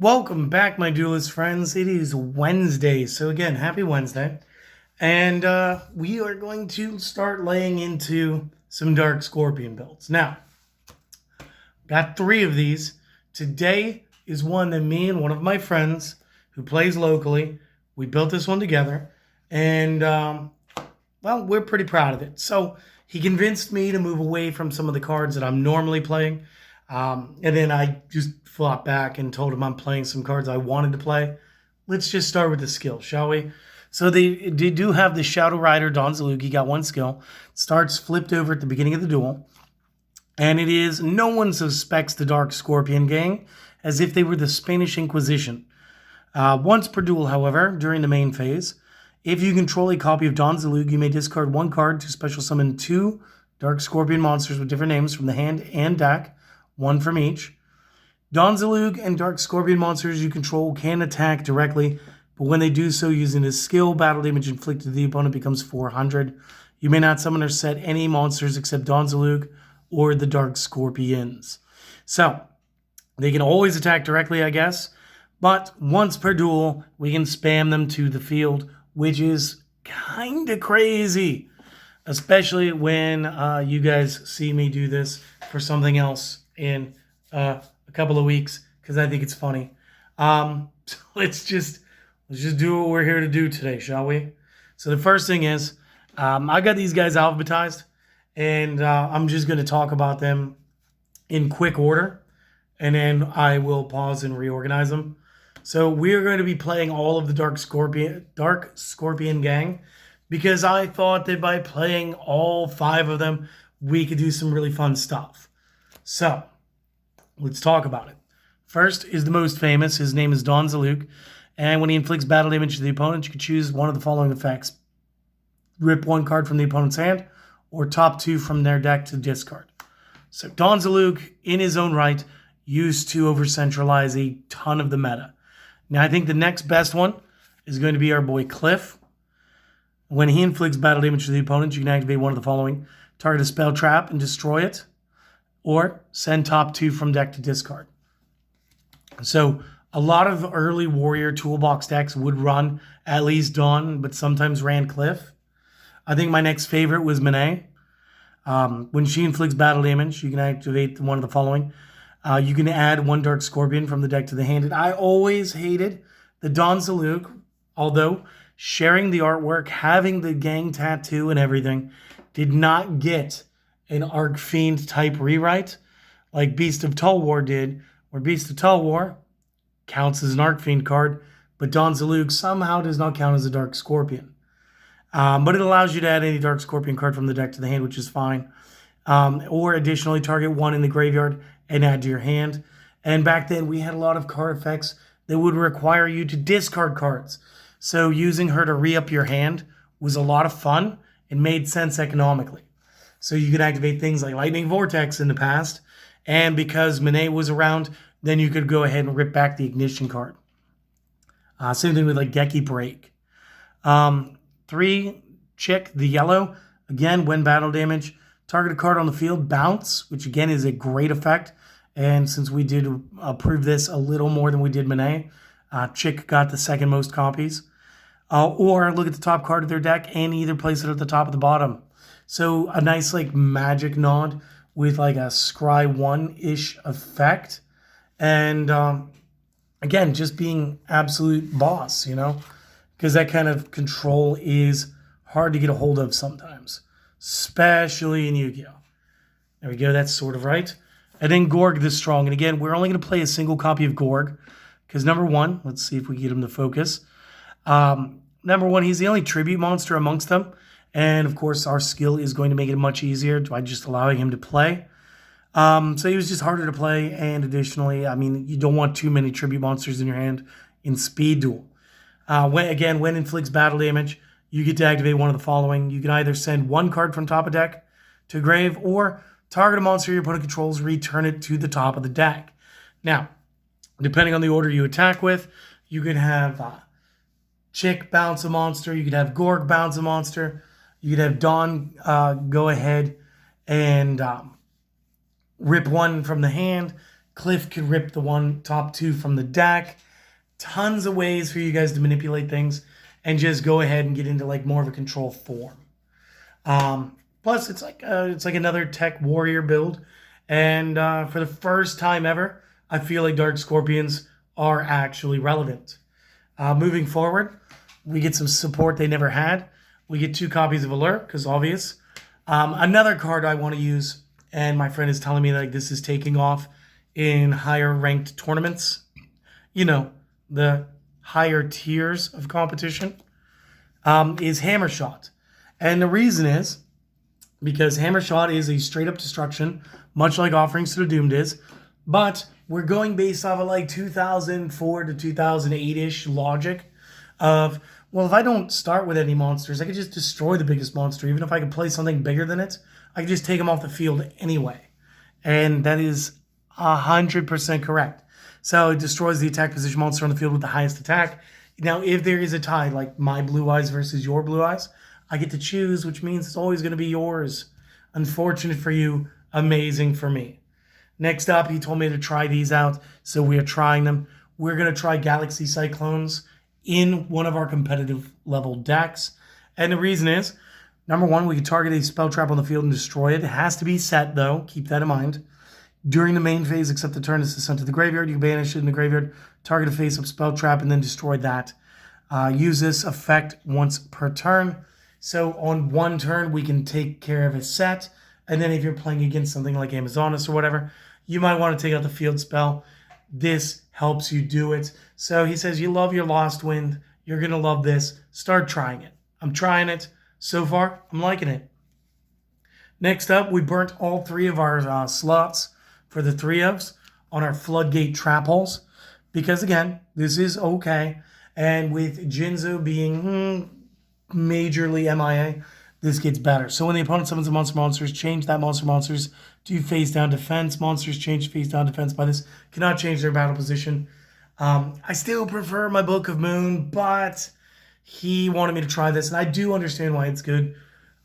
Welcome back, my Duelist friends. It is Wednesday, so again, happy Wednesday. And we are going to start laying into some Dark Scorpion builds. Now, got 3 of these. Today is one that me and one of my friends who plays locally, we built this one together. And, well, we're pretty proud of it. So he convinced me to move away from some of the cards that I'm normally playing. And then I just flopped back and told him I'm playing some cards I wanted to play. Let's just start with the skill, shall we? So they do have the Shadow Rider Don Zalug. He got 1 skill. Starts flipped over at the beginning of the duel. And it is, no one suspects the Dark Scorpion gang as if they were the Spanish Inquisition. Once per duel, however, during the main phase, if you control a copy of Don Zalug, you may discard 1 card to special summon 2 Dark Scorpion monsters with different names from the hand and deck, 1 from each. Don Zalug and Dark Scorpion monsters you control can attack directly, but when they do so using this skill, battle damage inflicted to the opponent becomes 400. You may not summon or set any monsters except Don Zalug or the Dark Scorpions. So, they can always attack directly, I guess, but once per duel, we can spam them to the field, which is kind of crazy, especially when you guys see me do this for something else in a couple of weeks, because I think it's funny. So let's just do what we're here to do today, shall we? So the first thing is, I got these guys alphabetized, and I'm just going to talk about them in quick order, and then I will pause and reorganize them. So we're going to be playing all of the Dark Scorpion gang, because I thought that by playing all 5 of them, we could do some really fun stuff. So let's talk about it. First is the most famous. His name is Don Zalug, and when he inflicts battle damage to the opponent, you can choose one of the following effects: rip 1 card from the opponent's hand, or top 2 from their deck to discard. So Don Zalug, in his own right, used to over-centralize a ton of the meta. Now I think the next best one is going to be our boy Cliff. When he inflicts battle damage to the opponent, you can activate one of the following: target a spell trap and destroy it, or send top 2 from deck to discard. So a lot of early Warrior Toolbox decks would run at least Dawn, but sometimes ran Cliff. I think my next favorite was Monet. When she inflicts battle damage, you can activate one of the following. You can add 1 Dark Scorpion from the deck to the hand. And I always hated the Don Zalug, although sharing the artwork, having the gang tattoo and everything, did not get an Arc Fiend type rewrite like Beast of Tulwar did, where Beast of Tulwar counts as an Arc Fiend card, but Don Zalug somehow does not count as a Dark Scorpion. But it allows you to add any Dark Scorpion card from the deck to the hand, which is fine. Or additionally, target 1 in the graveyard and add to your hand. And back then, we had a lot of card effects that would require you to discard cards. So using her to re-up your hand was a lot of fun and made sense economically. So you could activate things like Lightning Vortex in the past, and because Monet was around, then you could go ahead and rip back the Ignition card. Same thing with like Geki Break. 3, Chick, the yellow. Again, when battle damage, target a card on the field, bounce, which again is a great effect. And since we did approve this a little more than we did Monet, Chick got the 2nd most copies. Or look at the top card of their deck and either place it at the top or the bottom. So a nice like magic nod with like a Scry 1-ish effect. And again, just being absolute boss, you know, because that kind of control is hard to get a hold of sometimes, especially in Yu-Gi-Oh! There we go, that's sort of right. And then Gorg the Strong. And again, we're only going to play a single copy of Gorg because number 1, let's see if we can get him to focus. Number 1, he's the only tribute monster amongst them. And of course, our skill is going to make it much easier by just allowing him to play. So he was just harder to play. And additionally, I mean, you don't want too many tribute monsters in your hand in Speed Duel. When inflicts battle damage, you get to activate one of the following. You can either send 1 card from top of deck to grave, or target a monster your opponent controls, return it to the top of the deck. Now, depending on the order you attack with, you could have Chick bounce a monster. You could have Gorg bounce a monster. You could have Dawn go ahead and rip 1 from the hand. Cliff could rip the top 2 from the deck. Tons of ways for you guys to manipulate things and just go ahead and get into like more of a control form. Plus, it's like another tech warrior build, and for the first time ever, I feel like Dark Scorpions are actually relevant. Moving forward, we get some support they never had. We get 2 copies of Alert, because obvious. Another card I want to use, and my friend is telling me that like, this is taking off in higher ranked tournaments. You know, the higher tiers of competition, is Hammer Shot. And the reason is because Hammer Shot is a straight up destruction, much like Offerings to the Doomed is, but we're going based off of like 2004 to 2008-ish logic of, well, if I don't start with any monsters, I could just destroy the biggest monster. Even if I could play something bigger than it, I could just take them off the field anyway. And that is 100% correct. So it destroys the attack position monster on the field with the highest attack. Now, if there is a tie, like my Blue Eyes versus your Blue Eyes, I get to choose, which means it's always going to be yours. Unfortunate for you, amazing for me. Next up, he told me to try these out, so we are trying them. We're going to try Galaxy Cyclones in one of our competitive level decks. And the reason is, number one, we can target a spell trap on the field and destroy it. It has to be set, though. Keep that in mind. During the main phase, except the turn is sent to the graveyard, you can banish it in the graveyard, target a face-up spell trap, and then destroy that. Use this effect once per turn. So on one turn, we can take care of a set. And then if you're playing against something like Amazonas or whatever, you might want to take out the field spell. This helps you do it. So he says, you love your Lost Wind. You're going to love this. Start trying it. I'm trying it. So far, I'm liking it. Next up, we burnt all 3 of our slots for the 3-ofs on our Floodgate trap holes. Because again, this is okay. And with Jinzo being majorly MIA, this gets better. So when the opponent summons a monsters, change that monsters to face down defense. Monsters change face down defense by this. Cannot change their battle position. I still prefer my Book of Moon, but he wanted me to try this, and I do understand why it's good.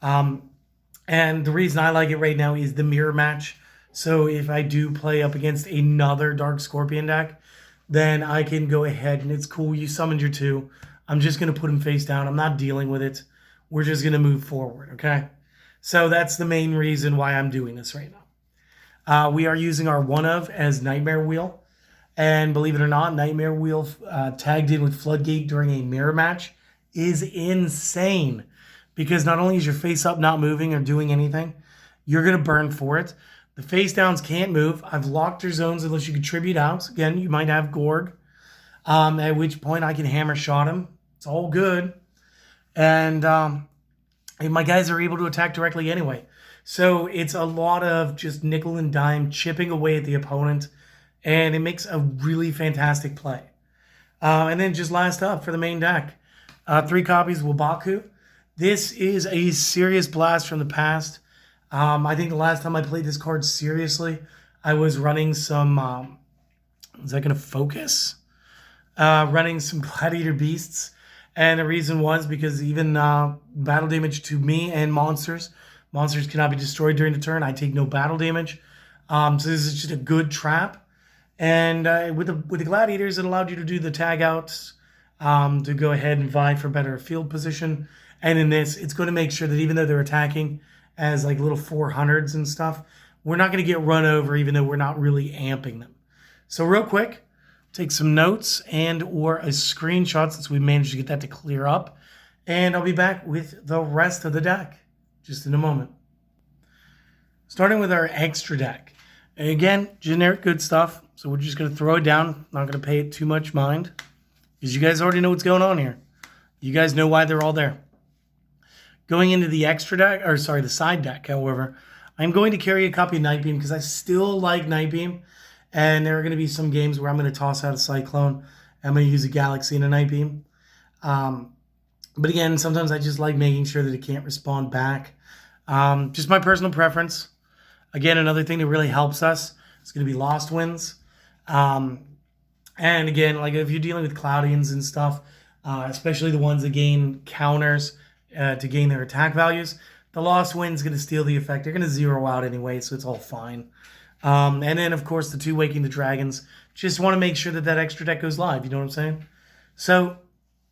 And the reason I like it right now is the mirror match. So if I do play up against another Dark Scorpion deck, then I can go ahead and it's cool. You summoned your 2. I'm just going to put him face down. I'm not dealing with it. We're just going to move forward, okay? So that's the main reason why I'm doing this right now. We are using our one of as Nightmare Wheel. And believe it or not, Nightmare Wheel tagged in with Floodgate during a mirror match is insane. Because not only is your face up not moving or doing anything, you're going to burn for it. The face downs can't move. I've locked your zones unless you contribute out. Again, you might have Gorg. At which point I can Hammer Shot him. It's all good. And my guys are able to attack directly anyway. So it's a lot of just nickel and dime chipping away at the opponent. And it makes a really fantastic play. And then just last up for the main deck. 3 copies of Wabaku. This is a serious blast from the past. I think the last time I played this card seriously, I was running some, is that going to focus? Running some Gladiator Beasts. And the reason was because even battle damage to me and monsters cannot be destroyed during the turn. I take no battle damage. So this is just a good trap. And with the Gladiators, it allowed you to do the tag outs to go ahead and vie for better field position. And in this, it's going to make sure that even though they're attacking as like little 400s and stuff, we're not going to get run over even though we're not really amping them. So real quick, take some notes and or a screenshot since we managed to get that to clear up. And I'll be back with the rest of the deck just in a moment. Starting with our extra deck. And again, generic good stuff. So we're just going to throw it down. Not going to pay it too much mind because you guys already know what's going on here. You guys know why they're all there. Going into the extra deck, or sorry, the side deck, however, I'm going to carry a copy of Nightbeam because I still like Nightbeam. And there are going to be some games where I'm going to toss out a Cyclone. I'm going to use a Galaxy and a Nightbeam. But again, sometimes I just like making sure that it can't respond back. Just my personal preference. Again, another thing that really helps us is going to be Lost Winds. And again, like if you're dealing with Cloudians and stuff, especially the ones that gain counters to gain their attack values, the Lost Wind's going to steal the effect. They're going to zero out anyway, so it's all fine. And then, of course, the 2 Waking the Dragons. Just want to make sure that that extra deck goes live. You know what I'm saying? So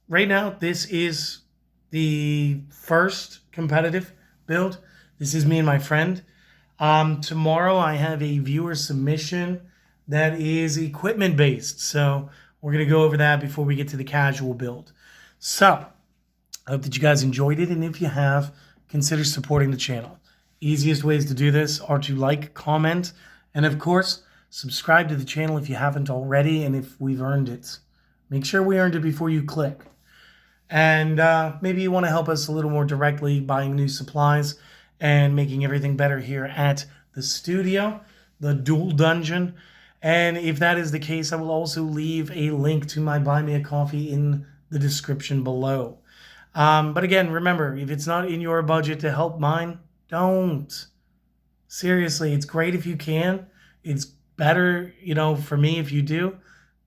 right now, this is the first competitive build. This is me and my friend. Tomorrow, I have a viewer submission that is equipment based. So we're going to go over that before we get to the casual build. So I hope that you guys enjoyed it. And if you have, consider supporting the channel. Easiest ways to do this are to like, comment, and of course, subscribe to the channel if you haven't already and if we've earned it. Make sure we earned it before you click. And maybe you want to help us a little more directly buying new supplies and making everything better here at the studio, the Duel Dungeon. And if that is the case, I will also leave a link to my Buy Me a Coffee in the description below. But again, remember, if it's not in your budget to help mine, don't. Seriously, it's great if you can. It's better, for me if you do.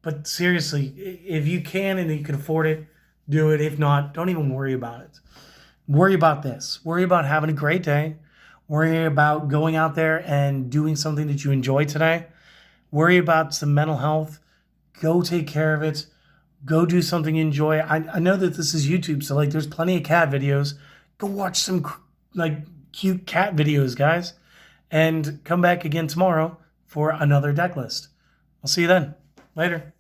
But seriously, if you can and you can afford it, do it. If not, don't even worry about it. Worry about this. Worry about having a great day. Worry about going out there and doing something that you enjoy today. Worry about some mental health. Go take care of it. Go do something you enjoy. I know that this is YouTube, so there's plenty of cat videos. Go watch some cute cat videos, guys. And come back again tomorrow for another deck list. I'll see you then. Later.